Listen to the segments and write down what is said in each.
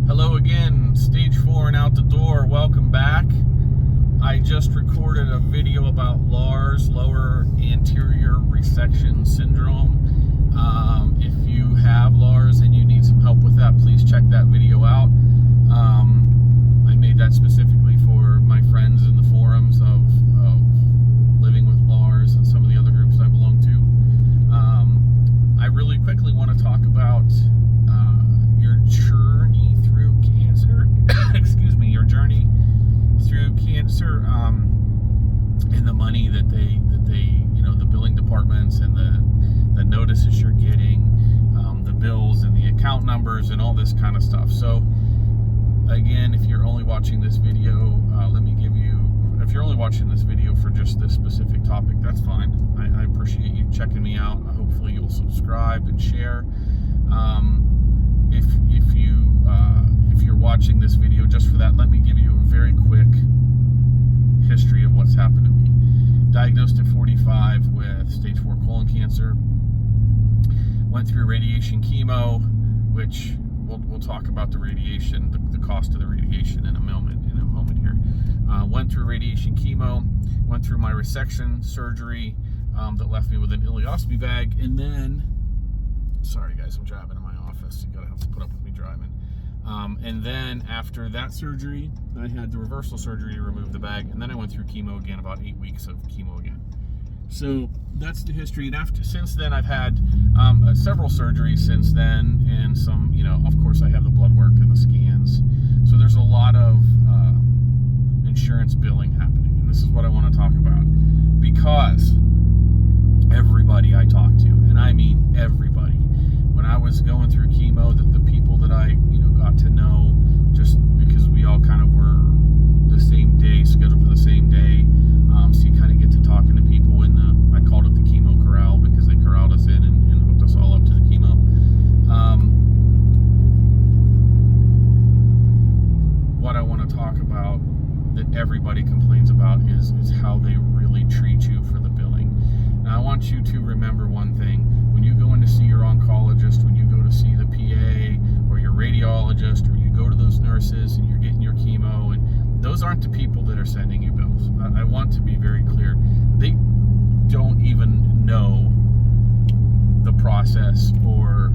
Hello again, stage 4 and out the door. Welcome back. I just recorded a video about LARS, lower anterior resection syndrome. If you have LARS and you need some help with that, please check that video out. I made that specifically for my friends in the forums of living with LARS and some of the other groups I belong to. I really quickly want to talk about your journey through cancer. Excuse me, your journey through cancer, and the money that they, the billing departments and the notices you're getting, the bills and the account numbers and all this kind of stuff. So again, if you're only watching this video, if you're only watching this video for just this specific topic, that's fine. I appreciate you checking me out. Hopefully you'll subscribe and share. If you're watching this video just for that, let me give you a very quick history of what's happened to me. Diagnosed at 45 with stage 4 colon cancer. Went through radiation chemo, which we'll talk about the radiation, the cost of the radiation in a moment here. Went through radiation chemo, went through my resection surgery that left me with an ileostomy bag, and then, sorry guys, I'm driving in my office. You gotta have to put up with me driving. And then after that surgery, I had the reversal surgery to remove the bag, and then I went through chemo again, about 8 weeks of chemo again. So that's the history. And since then, I've had several surgeries since then, and some, of course, I have the blood work and the scans. So there's a lot of insurance billing happening, and this is what I want to talk about, because everybody I talk to, and I mean everybody, when I was going through chemo, the people that I got to know, just because we all kind of were the same day, scheduled for the same day, so you kind of get to talking to people in I called it the chemo corral, because they corralled us in and hooked us all up to the chemo. What I want to talk about that everybody complains about is how they really treat you for the billing. Now I want you to remember one thing: when you go in to see your oncologist, when you go to see the PA or your radiologist, or you go to those nurses and you're getting your chemo, and those aren't the people that are sending you bills. I want to be very clear. They don't even know the process or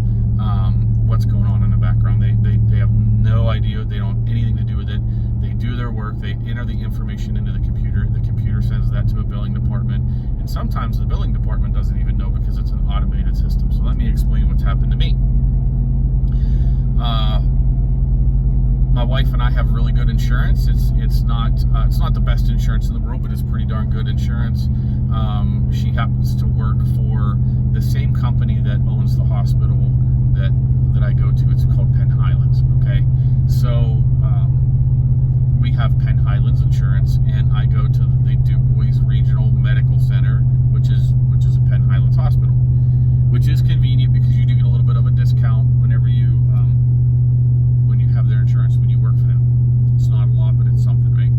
what's going on in the background. They have no idea. They don't have anything to do with it. They do their work. They enter the information into the computer. The computer sends that to a billing department, and sometimes the billing department doesn't even know, because it's an automated system. So let me explain what's happened to me. My wife and I have really good insurance. It's not the best insurance in the world, but it's pretty darn good insurance. She happens to work for the same company that owns the hospital that I go to. It's called Penn Highlands. Okay, so we have Penn Highlands insurance, and I go to the Du Bois Regional Medical Center, which is a Penn Highlands hospital, which is convenient because you do get a little bit of a discount whenever you have their insurance when you work for them. It's not a lot, but it's something, right?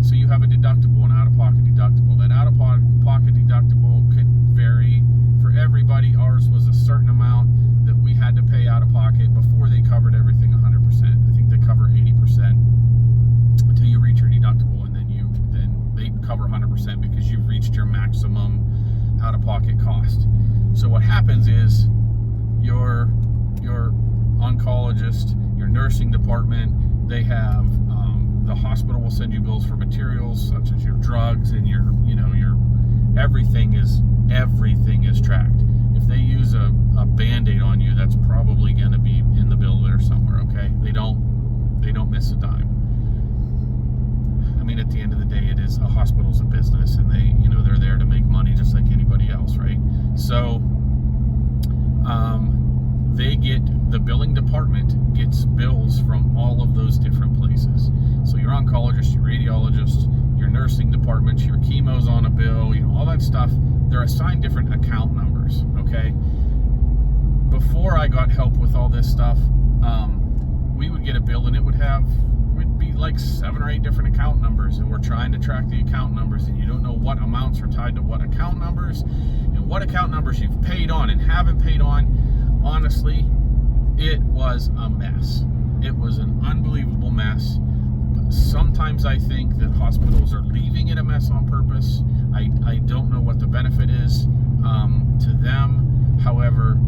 So you have a deductible, an out-of-pocket deductible. That out-of-pocket deductible could vary for everybody. Ours was a certain amount that we had to pay out of pocket before they covered everything 100%. I think they cover 80% until you reach your deductible, and then they cover 100% because you've reached your maximum out-of-pocket cost. So what happens is your oncologist, your nursing department, they have the hospital will send you bills for materials such as your drugs and your everything is tracked. If they use a Band-Aid on you, that's probably going to be in the bill there somewhere. Okay, they don't miss a dime. I mean, at the end of the day, a hospital's a business, and they're there to make money just like anybody else, right? So the billing department gets bills from all of those different places. So your oncologist, your radiologist, your nursing department, your chemo's on a bill, all that stuff, they're assigned different account numbers, okay? Before I got help with all this stuff, we would get a bill, and it would be like 7 or 8 different account numbers, and we're trying to track the account numbers, and you don't know what amounts are tied to what account numbers, and what account numbers you've paid on and haven't paid on. Honestly, it was a mess. It was an unbelievable mess. Sometimes I think that hospitals are leaving it a mess on purpose. I don't know what the benefit is to them. However,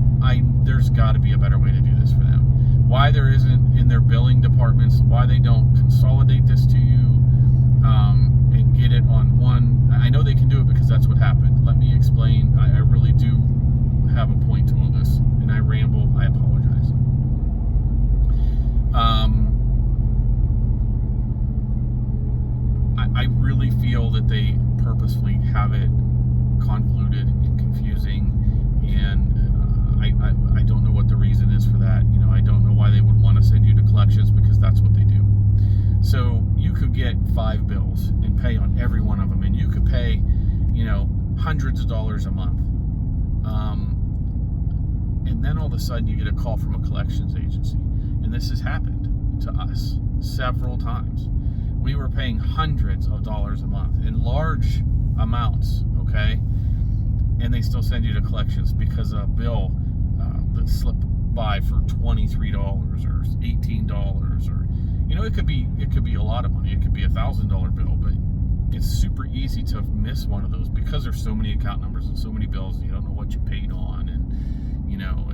there's got to be a better way to do this for them. Why there isn't in their billing departments, why they don't consolidate this to you and get it on one. I know they can do it because that's what happened. Let me explain. I really do have a point to all this, and I ramble. I apologize. I really feel that they purposefully have it convoluted and confusing, and I don't know what the reason is for that. You know, I don't know why they would want to send you to collections, because that's what they do. So you could get 5 bills and pay on every one of them, and you could pay, you know, hundreds of dollars a month. And then all of a sudden you get a call from a collections agency, and this has happened to us several times. We were paying hundreds of dollars a month in large amounts, okay? And they still send you to collections because a bill that slipped by for $23 or $18, or, you know, it could be a lot of money. It could be $1,000 bill, but it's super easy to miss one of those because there's so many account numbers and so many bills, and you don't know what you paid on, and you know,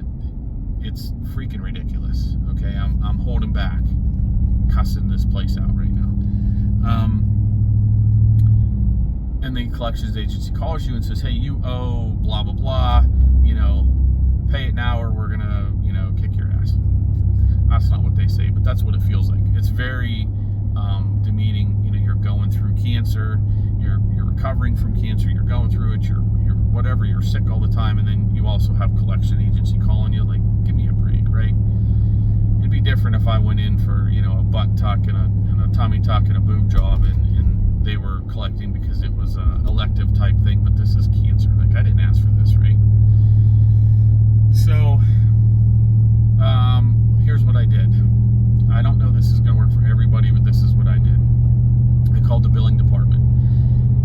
it's freaking ridiculous. Okay, I'm holding back, cussing this place out right now. And the collections agency calls you and says, hey, you owe blah blah blah, you know, pay it now or we're gonna, you know, kick your ass. That's not what they say, but that's what it feels like. It's very demeaning. You know, you're going through cancer, you're recovering from cancer, you're going through it, you're whatever, you're sick all the time, and then you also have collection agency calling you. Like, give me a break, right? It'd be different if I went in for, you know, a butt tuck and a tummy tuck and a boob job, and they were collecting because it was a elective type thing, but this is cancer. Like, I didn't ask for this, right? So here's what I did. I don't know this is going to work for everybody, but this is what I did. I called the billing department,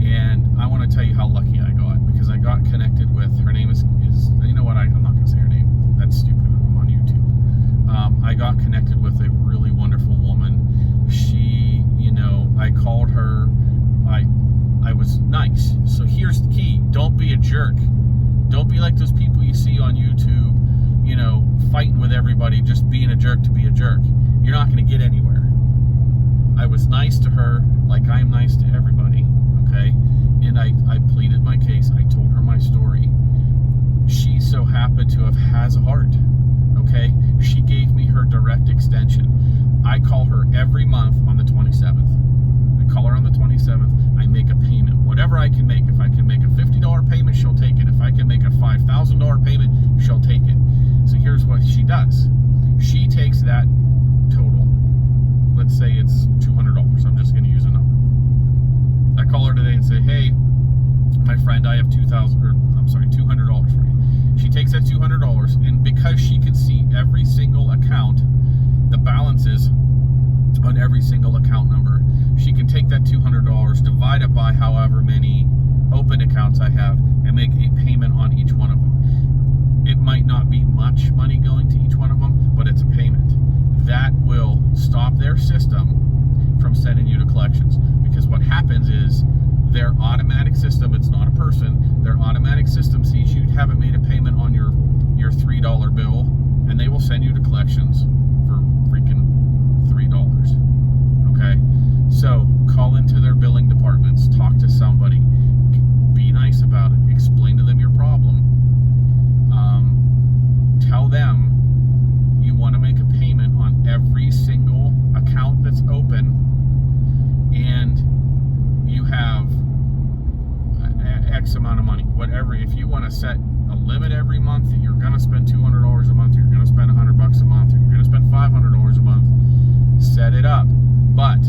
and I want to tell you how lucky I got, because I got connected with, her name is you know what, I'm not going to say her name. That's stupid. I'm on YouTube. I got connected with a really wonderful woman. She, you know, I called her. I was nice. So here's the key. Don't be a jerk. Don't be like those people you see on YouTube, you know, fighting with everybody, just being a jerk to be a jerk. You're not going to get anywhere. I was nice to her like I am nice to everybody, okay? And I pleaded my case. I told her my story. She so happened to has a heart, okay? She gave me her direct extension. I call her every month on the 27th. I call her on the 27th. I make a payment, whatever I can make. If I can make a $50 payment, she'll take it. If I can make a $5,000 payment, she'll take it. So here's what she does. She takes that total. Let's say it's $200. I'm just going to use a number. I call her today and say, hey, my friend, I have $200 for you. She takes that $200, and because she can see every single account, the balances on every single account number, she can take that $200, divide it by however many open accounts I have, and make a payment on each one of them. It might not be much money going to each one of them, but it's a payment. That will stop their system from sending you to collections, because what happens is their automatic system, it's not a person, their automatic system sees you haven't made a payment on your $3 bill, and they will send you to collections for freaking $3. Okay? So call into their billing departments, talk to somebody, be nice about it, explain to them your problem, tell them you want to make a payment on every single account that's open, and you have X amount of money, whatever. If you want to set a limit every month that you're going to spend $200 a month, you're going to spend $100 a month, or you're going to spend $500 a month, set it up. But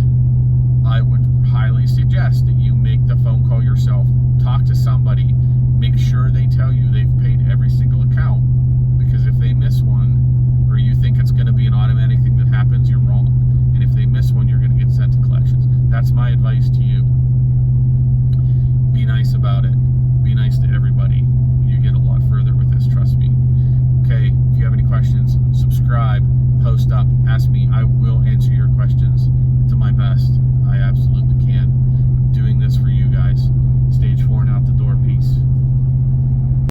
I would highly suggest that you make the phone call yourself, talk to somebody, make sure they tell you they've paid every single account, because if they miss one, or you think it's going to be an automatic thing that happens, you're wrong. And if they miss one, you're going to get sent to collections. That's my advice to you. Be nice about it. Be nice to everybody. You get a lot further with this, trust me. Okay, if you have any questions, ask me. I will answer your question.